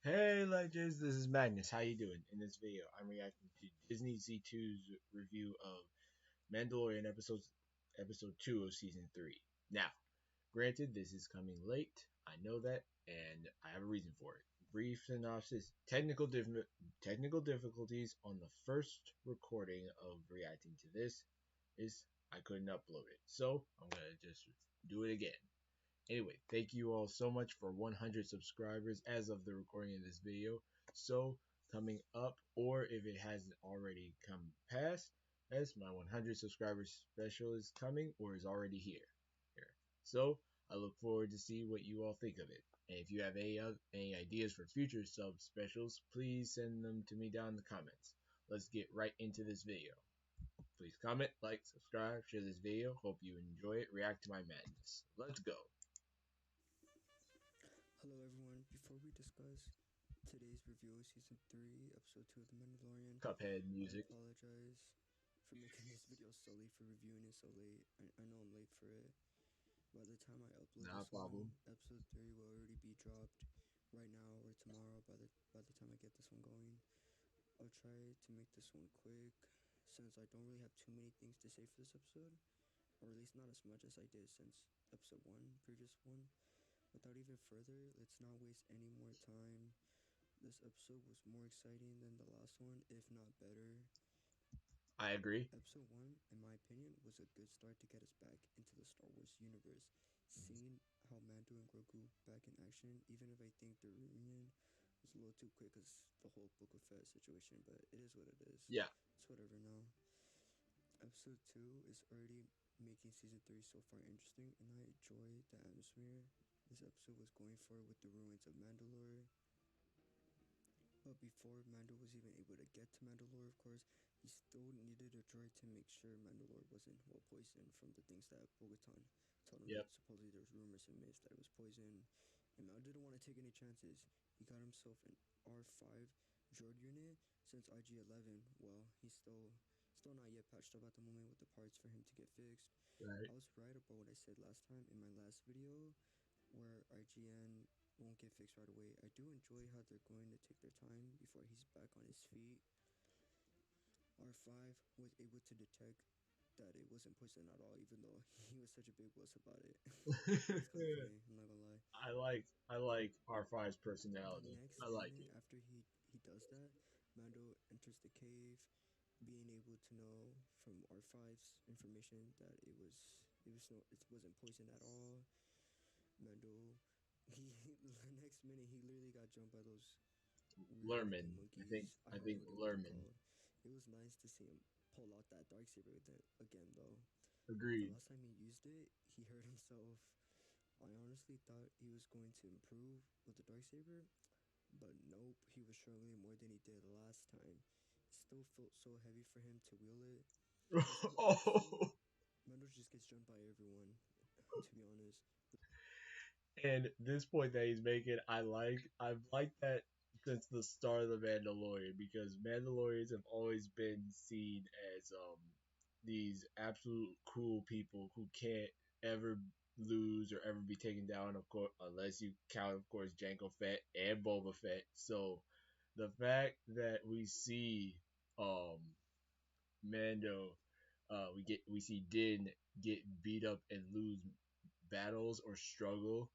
Hey Legends, this is Magnus. How you doing? In this video, I'm reacting to Disney Z2's review of Mandalorian episode 2 of season 3. Now, granted, this is coming late. I know that, and I have a reason for it. Brief synopsis: technical difficulties on the first recording of reacting to this is I couldn't upload it, so I'm gonna just do it again. Anyway, thank you all so much for 100 subscribers as of the recording of this video. So, coming up, or if it hasn't already come past, as my 100 subscribers special is coming or is already here. So, I look forward to see what you all think of it. And if you have any ideas for future sub specials, please send them to me down in the comments. Let's get right into this video. Please comment, like, subscribe, share this video. Hope you enjoy it. React to my madness. Let's go. Hello everyone, before we discuss today's review of Season 3, Episode 2 of The Mandalorian, Cuphead I music. apologize for making this video so late, for reviewing it so late. I know I'm late for it. By the time I upload Not a this one, problem. Episode 3 will already be dropped right now or tomorrow by the time I get this one going. I'll try to make this one quick, since I don't really have too many things to say for this episode, or at least not as much as I did since Episode 1, previous one. Without even further, let's not waste any more time. This episode was more exciting than the last one, if not better. I agree. Episode 1, in my opinion, was a good start to get us back into the Star Wars universe. Seeing how Mando and Grogu back in action, even if I think the reunion was a little too quick because the whole Book of Fett situation, but it is what it is. Yeah, It's whatever now. Episode 2 is already making season 3 so far interesting, and I enjoy the atmosphere this episode was going for with the ruins of Mandalore. But before Mando was even able to get to Mandalore, of course, he still needed a droid to make sure Mandalore wasn't poisoned from the things that Bo-Katan told him yep. that supposedly there's rumors and myths that it was poison. And Mando didn't want to take any chances. He got himself an R5 droid unit since IG-11. Well, he's still not yet patched up at the moment with the parts for him to get fixed. Right. I was right about what I said last time in my last video, where IGN won't get fixed right away. I do enjoy how they're going to take their time before he's back on his feet. R5 was able to detect that it wasn't poison at all, even though he was such a big wuss about it. It was kind of funny, I'm not gonna lie. I like R5's The personality. next I like minute it. after he does that, Mando enters the cave, being able to know from R5's information that it wasn't poison at all. Mando, he the next minute he literally got jumped by those weird looking Lerman. I think monkeys. I I don't know think what they're Lerman. called. It was nice to see him pull out that dark saber again though. The Agreed. last time he used it, he hurt himself. I honestly thought he was going to improve with the dark saber, but nope, he was struggling more than he did last time. It still felt so heavy for him to wield it. This whole episode, Oh, Mando just gets jumped by everyone, to be honest. and this point that he's making, I've liked that since the start of the Mandalorian because Mandalorians have always been seen as these absolute cool people who can't ever lose or ever be taken down, of course, unless you count, of course, Jango Fett and Boba Fett. So the fact that we see um Mando, we see Din get beat up and lose battles or struggle.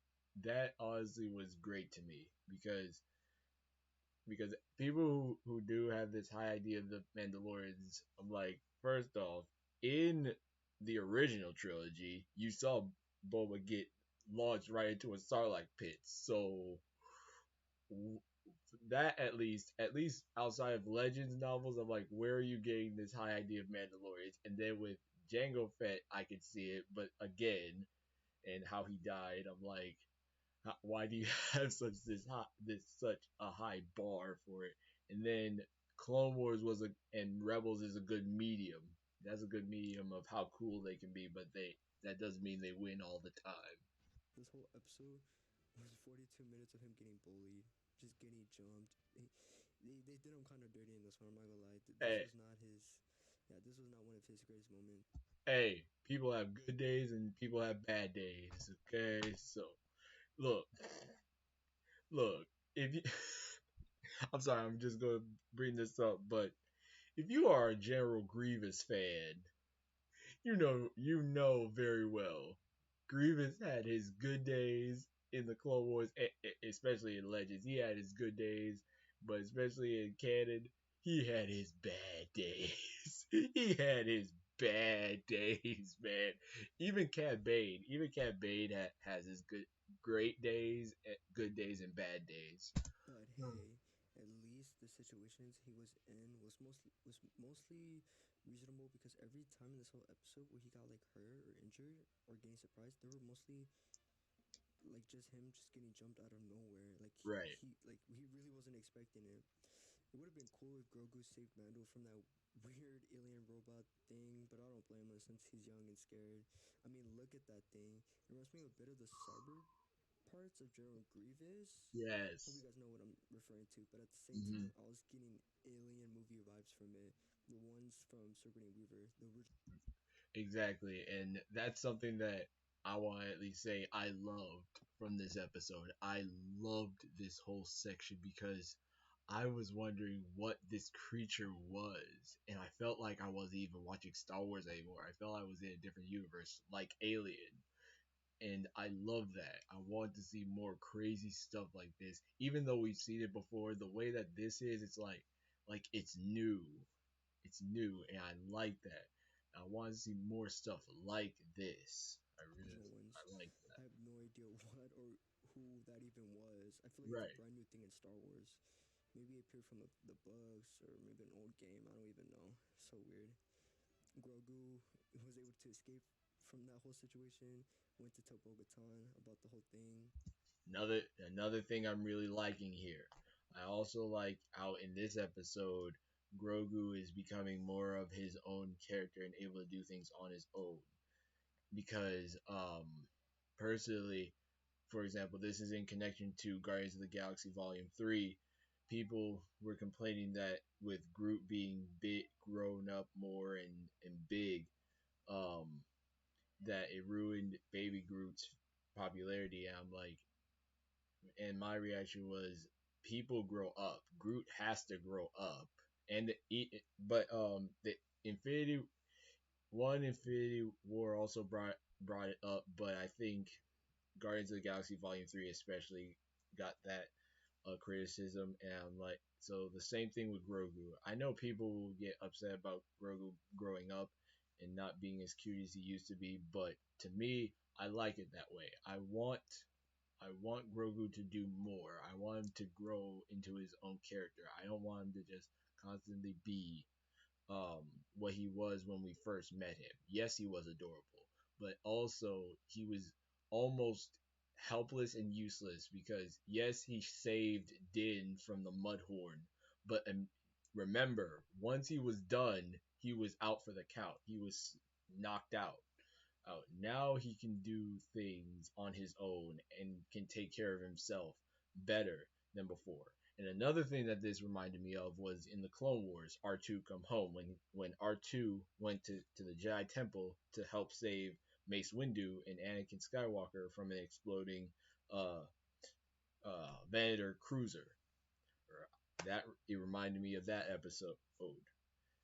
That honestly was great to me because people who do have this high idea of the Mandalorians, I'm like, first off, in the original trilogy, you saw Boba get launched right into a Sarlacc pit. So that at least outside of Legends novels, I'm like, where are you getting this high idea of Mandalorians? And then with Jango Fett, I could see it, but again, and how he died, I'm like, why do you have such a high bar for it? And then Clone Wars and Rebels is a good medium. That's a good medium of how cool they can be, but that doesn't mean they win all the time. This whole episode was 42 minutes of him getting bullied, just getting jumped. They did him kind of dirty in this one. I'm not gonna lie. This Hey, was not his. Yeah, this was not one of his greatest moments. hey, people have good days and people have bad days. Okay, so look, look. If you I'm sorry, I'm just gonna bring this up, but if you are a General Grievous fan, you know very well. Grievous had his good days in the Clone Wars, especially in Legends. He had his good days, but especially in canon, he had his bad days. He had his bad days, man. Even Cad Bane has his great days, good days, and bad days. But hey, at least the situations he was in was mostly reasonable because every time in this whole episode where he got like hurt or injured or getting surprised, they were mostly like just him just getting jumped out of nowhere. Like Right. he really wasn't expecting it. It would have been cool if Grogu saved Mando from that weird alien robot thing, but I don't blame him since he's young and scared. I mean, look at that thing. It reminds me a bit of the cyber parts of General Grievous. Hope you Yes. guys know what I'm referring to, but at the same Hmm. time, I was getting alien movie vibes from it. The ones from Sigourney Weaver, the original. Exactly, and that's something that I want to at least say I loved from this episode. I loved this whole section because I was wondering what this creature was, and I felt like I wasn't even watching Star Wars anymore. I felt I was in a different universe, like Alien, and I love that. I want to see more crazy stuff like this, even though we've seen it before. The way that this is, it's like it's new, and I like that. I want to see more stuff like this. Ones. I like I have no idea what or who that even was. I feel that. like it's a Right. brand new thing in Star Wars. Maybe it appeared from the books or maybe an old game. I don't even know. So weird. Grogu was able to escape from that whole situation. Went to tell Bo-Katan about the whole thing. Another thing I'm really liking here. I also like how in this episode Grogu is becoming more of his own character and able to do things on his own. Because personally, for example, this is in connection to Guardians of the Galaxy Volume 3. People were complaining that with Groot being big, grown up more and big, um, that it ruined Baby Groot's popularity. And I'm like, and my reaction was, people grow up. Groot has to grow up, and the Infinity War also brought it up, but I think Guardians of the Galaxy Volume 3 especially got that criticism, and I'm like, so the same thing with Grogu. I know people will get upset about Grogu growing up and not being as cute as he used to be, but to me, I like it that way. I want Grogu to do more. I want him to grow into his own character. I don't want him to just constantly be what he was when we first met him. Yes, he was adorable, but also he was almost helpless and useless because yes, he saved Din from the Mudhorn, but remember, once he was done, he was out for the count. He was knocked out. Now he can do things on his own and can take care of himself better than before. And another thing that this reminded me of was in the Clone Wars, R2 Come Home, when R2 went to the Jedi Temple to help save Mace Windu and Anakin Skywalker from an exploding uh Venator cruiser. That it reminded me of that episode.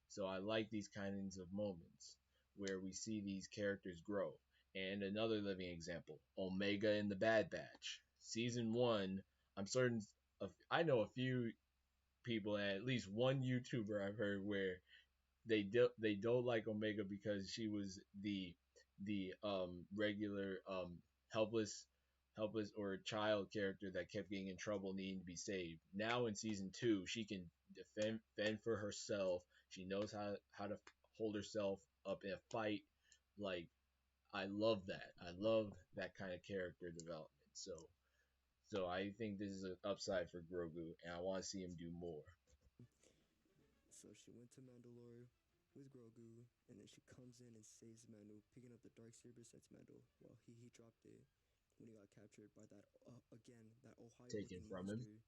So I like these kinds of moments where we see these characters grow. And another living example, Omega in the Bad Batch. Season 1, I'm certain I know a few people and at least one YouTuber I've heard where they don't like Omega because she was the regular helpless or child character that kept getting in trouble needing to be saved. Now in season 2, she can fend for herself. She knows how to hold herself up in a fight. Like, I love that. I love that kind of character development. So I think this is an upside for Grogu, and I want to see him do more. So she went to Mandalore with Grogu, and then she comes in and saves Mando, picking up the dark saber sets Mando. Well, he dropped it when he got captured by that again that Taken Ohio-looking from him. monster.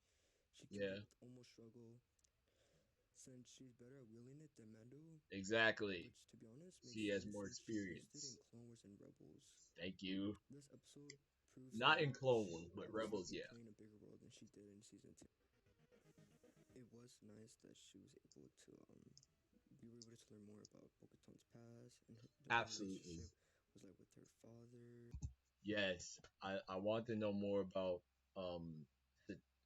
She killed Yeah, it with almost struggle, since she's better at wielding it than Mando, exactly. which to be honest makes She has sense more since she used it in experience. Clone Wars and Rebels. Thank you. This episode proves Not that in Clone she Wars, but obviously Rebels, can yeah. play in a bigger role than she did in season 2. was nice that she was able to we were able to learn more about Bo-Katan's past and her Absolutely. relationship was like with her father Yes, I want to know more about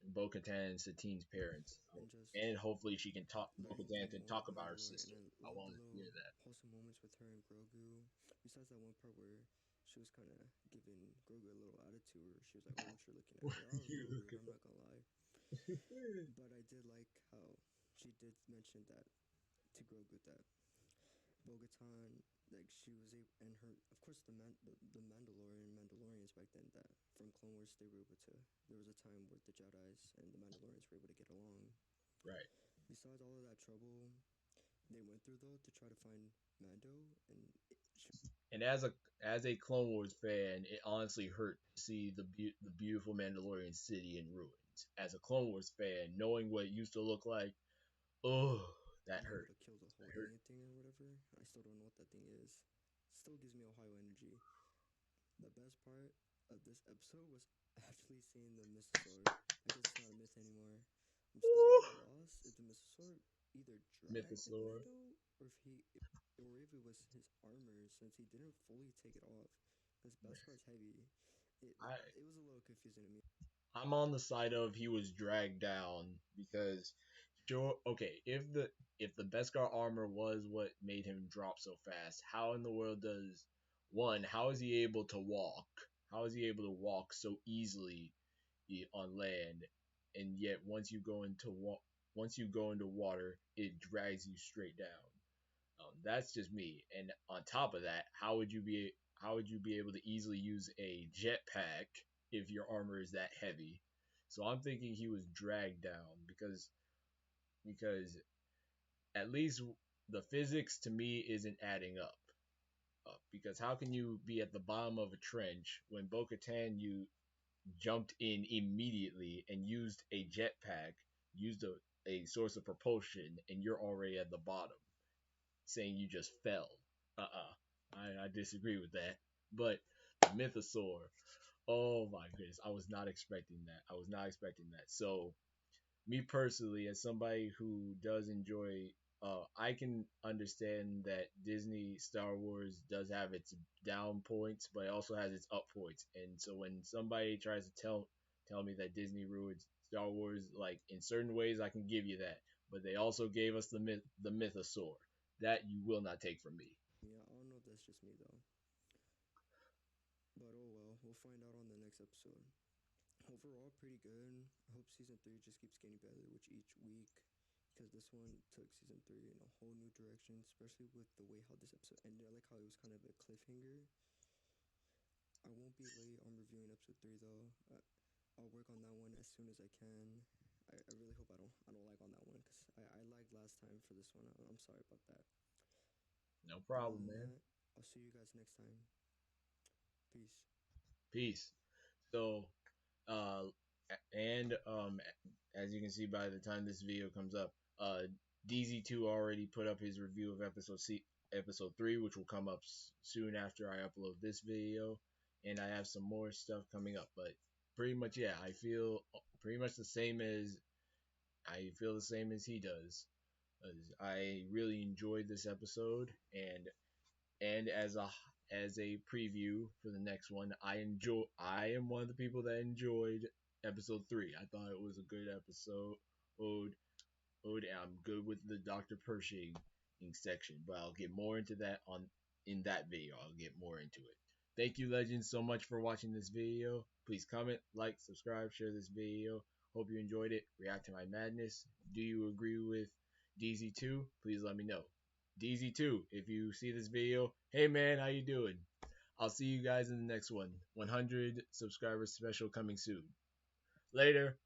Bo Katan and Satine's parents, and just and hopefully she can talk. Bo learning a Katan bit can more talk about about her Mandalore. And sister. I I love the want to hear little that. wholesome moments with her and Grogu. Besides that one part where she was kind of giving Grogu a little attitude, where she was like, "Oh, what you're looking at me?" That was a You little look weird. I'm not gonna lie, at- but I did like how she did mention that to Grogu that Bo-Katan, like she was able, and her, of course, the Mandalorians back then that from Clone Wars they were able to. There was a time where the Jedi's and the Mandalorians were able to get along. right. Besides all of that trouble they went through though to try to find Mando, and And as a Clone Wars fan, it honestly hurt to see the beautiful Mandalorian city in ruins. As a Clone Wars fan, knowing what it used to look like, oh, that be able hurt. to kill the whole That hurt. alien thing or whatever. I still don't know what that thing is. Still gives me Ohio energy. The best part of this episode was actually seeing the Mythosaur. I guess it's not a myth anymore. I'm still a little lost if the Mythosaur either dragged Mythosaur. Mando or or if it was his armor since he didn't fully take it off. Because Beskar's heavy. I It was a little confusing to me. I'm on the side of he was dragged down because sure, okay, if the Beskar armor was what made him drop so fast, how in the world does one, how is he able to walk? How is he able to walk so easily on land, and yet once you go into water, it drags you straight down. That's just me. And on top of that, how would you be able to easily use a jetpack if your armor is that heavy? So I'm thinking he was dragged down because at least the physics to me isn't adding up. Because how can you be at the bottom of a trench when Bo-Katan you jumped in immediately and used a jetpack, used a source of propulsion, and you're already at the bottom, saying you just fell? I disagree with that. But Mythosaur, oh my goodness, I was not expecting that. I was not expecting that. So me personally, as somebody who does enjoy, I can understand that Disney Star Wars does have its down points, but it also has its up points. And so when somebody tries to tell me that Disney ruins Star Wars, like in certain ways, I can give you that. But they also gave us the Mythosaur. That you will not take from me. Yeah, I don't know if that's just me though. But oh well, we'll find out on the next episode. Overall, pretty good. I hope season 3 just keeps getting better with each week. Because this one took season 3 in a whole new direction, especially with the way how this episode ended. I like how it was kind of a cliffhanger. I won't be late on reviewing episode 3 though. I'll work on that one as soon as I can. I really hope I don't lag on that one because I lagged last time for this one. I'm sorry about that. No But other problem, than man. that, I'll see you guys next time. Peace. Peace. So, uh, and as you can see by the time this video comes up, DZ2 already put up his review of episode 3, which will come up soon after I upload this video, and I have some more stuff coming up. But pretty much, yeah, I feel pretty much the same as he does. I really enjoyed this episode, and as a preview for the next one, I am one of the people that enjoyed episode 3. I thought it was a good episode. I'm good with the Dr. Pershing section, but I'll get more into that on in that video. I'll get more into it. Thank you, legends, so much for watching this video. Please comment, like, subscribe, share this video. Hope you enjoyed it. React to my madness. Do you agree with DZ2? Please let me know. DZ2, if you see this video, hey man, how you doing? I'll see you guys in the next one. 100 subscribers special coming soon. Later.